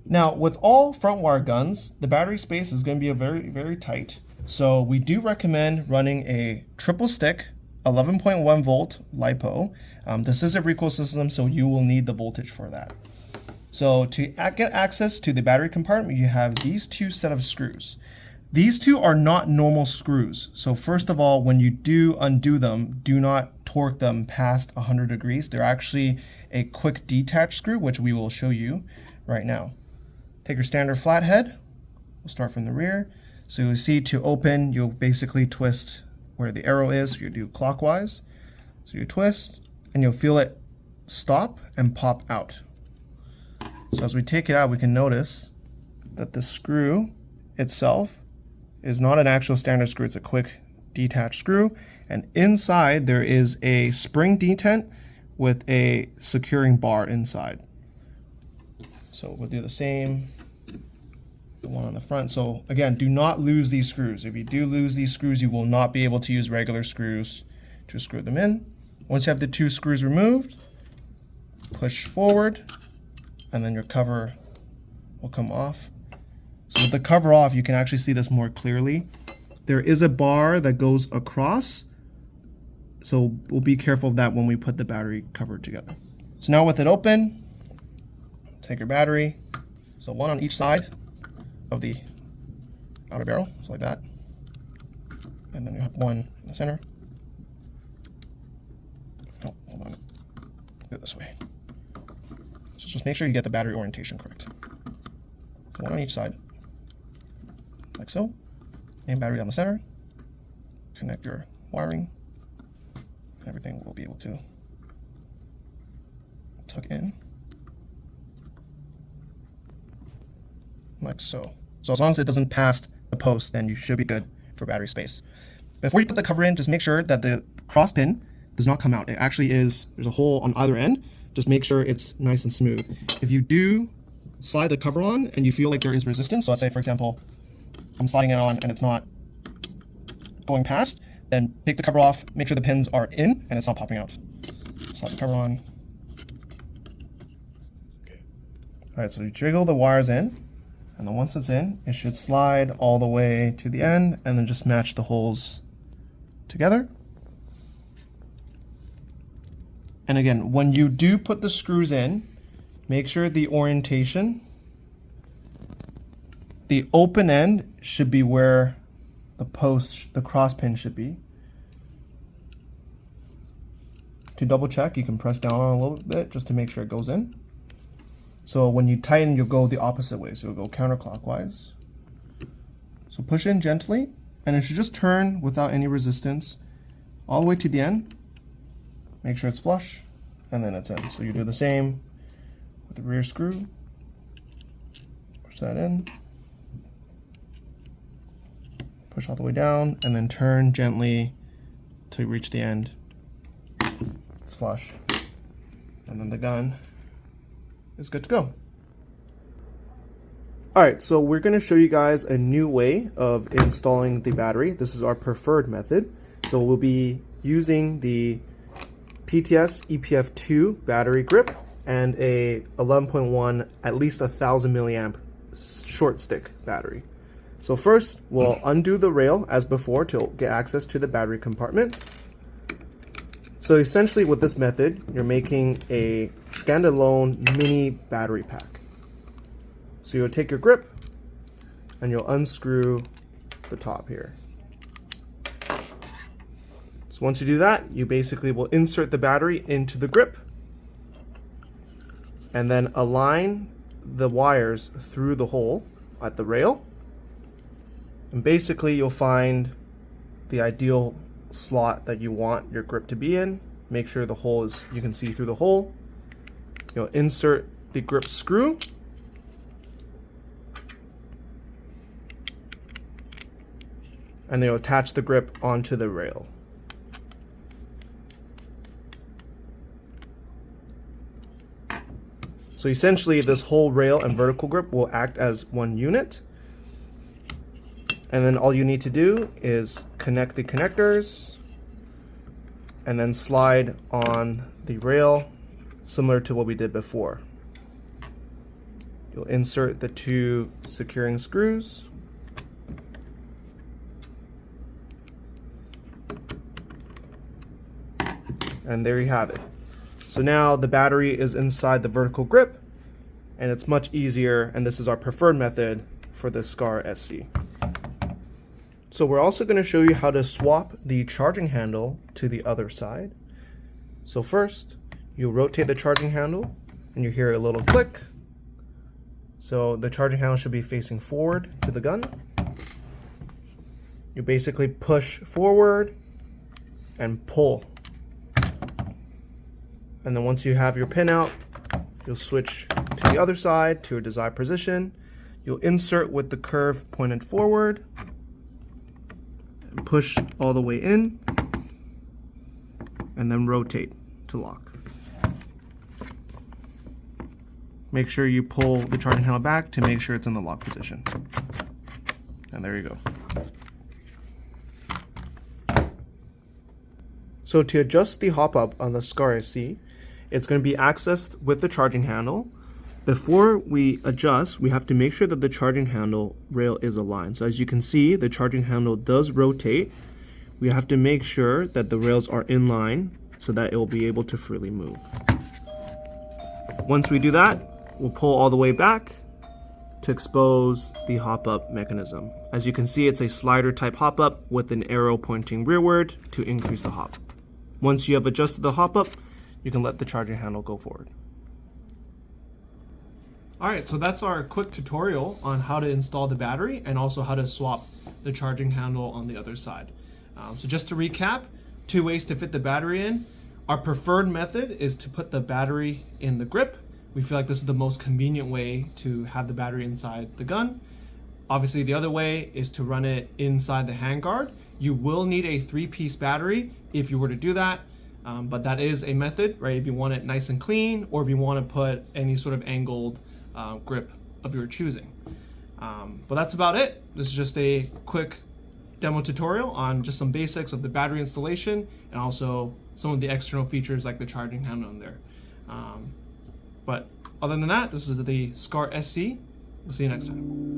Now, with all front wire guns, the battery space is going to be very, very tight. So we do recommend running a triple stick 11.1 volt LiPo. This is a recoil system, so you will need the voltage for that. So to get access to the battery compartment, you have these two set of screws. These two are not normal screws. So first of all, when you do undo them, do not torque them past 100 degrees. They're actually a quick detach screw, which we will show you right now. Take your standard flathead. We'll start from the rear. So you'll see to open, you'll basically twist where the arrow is. You do clockwise. So you twist, and you'll feel it stop and pop out. So as we take it out, we can notice that the screw itself is not an actual standard screw. It's a quick detach screw. And inside, there is a spring detent with a securing bar inside. So we'll do the same, the one on the front. So again, do not lose these screws. If you do lose these screws, you will not be able to use regular screws to screw them in. Once you have the two screws removed, push forward, and then your cover will come off. So with the cover off, you can actually see this more clearly. There is a bar that goes across, so we'll be careful of that when we put the battery cover together. So now with it open, take your battery, so one on each side of the outer barrel, so like that. And then you have one in the center. Oh, hold on, do it this way. So just make sure you get the battery orientation correct. So one on each side, like so. Main battery down the center. Connect your wiring. Everything will be able to tuck in. Like so. So as long as it doesn't pass the post, then you should be good for battery space. Before you put the cover in, just make sure that the cross pin does not come out. It actually is, there's a hole on either end. Just make sure it's nice and smooth. If you do slide the cover on and you feel like there is resistance, so let's say for example, I'm sliding it on and it's not going past, then take the cover off, make sure the pins are in and it's not popping out. Slide the cover on. Okay. All right, so you jiggle the wires in, and then once it's in, it should slide all the way to the end and then just match the holes together. And again, when you do put the screws in, make sure the orientation, the open end should be where the post, the cross pin should be. To double check, you can press down on it a little bit just to make sure it goes in. So when you tighten, you'll go the opposite way. So you'll go counterclockwise. So push in gently, and it should just turn without any resistance all the way to the end. Make sure it's flush, and then it's in. So you do the same with the rear screw. Push that in. Push all the way down, and then turn gently to reach the end. It's flush. And then the gun is good to go. Alright, so we're going to show you guys a new way of installing the battery. This is our preferred method. So we'll be using the PTS EPF2 battery grip and a 11.1 at least 1000 milliamp short stick battery. So first, we'll undo the rail as before to get access to the battery compartment. So essentially with this method, you're making a standalone mini battery pack. So you'll take your grip and you'll unscrew the top here. So once you do that, you basically will insert the battery into the grip and then align the wires through the hole at the rail. And basically you'll find the ideal slot that you want your grip to be in. Make sure the hole is, you can see through the hole. You'll insert the grip screw. And then you'll attach the grip onto the rail. So essentially this whole rail and vertical grip will act as one unit. And then all you need to do is connect the connectors and then slide on the rail similar to what we did before. You'll insert the 2 securing screws. And there you have it. So now the battery is inside the vertical grip, and it's much easier, and this is our preferred method for the SCAR SC. So we're also going to show you how to swap the charging handle to the other side. So first, you rotate the charging handle, and you hear a little click. So the charging handle should be facing forward to the gun. You basically push forward and pull. And then once you have your pin out, you'll switch to the other side to your desired position. You'll insert with the curve pointed forward and push all the way in, and then rotate to lock. Make sure you pull the charging handle back to make sure it's in the lock position. And there you go. So to adjust the hop-up on the SCAR SC, it's going to be accessed with the charging handle. Before we adjust, we have to make sure that the charging handle rail is aligned. So as you can see, the charging handle does rotate. We have to make sure that the rails are in line so that it will be able to freely move. Once we do that, we'll pull all the way back to expose the hop-up mechanism. As you can see, it's a slider type hop-up with an arrow pointing rearward to increase the hop. Once you have adjusted the hop-up, you can let the charging handle go forward. Alright, so that's our quick tutorial on how to install the battery and also how to swap the charging handle on the other side. So just to recap, 2 ways to fit the battery in. Our preferred method is to put the battery in the grip. We feel like this is the most convenient way to have the battery inside the gun. Obviously, the other way is to run it inside the handguard. You will need a 3-piece battery if you were to do that, but that is a method, right? If you want it nice and clean, or if you want to put any sort of angled grip of your choosing. But that's about it. This is just a quick demo tutorial on just some basics of the battery installation and also some of the external features like the charging handle in there. But other than that, this is the SCAR SC. We'll see you next time.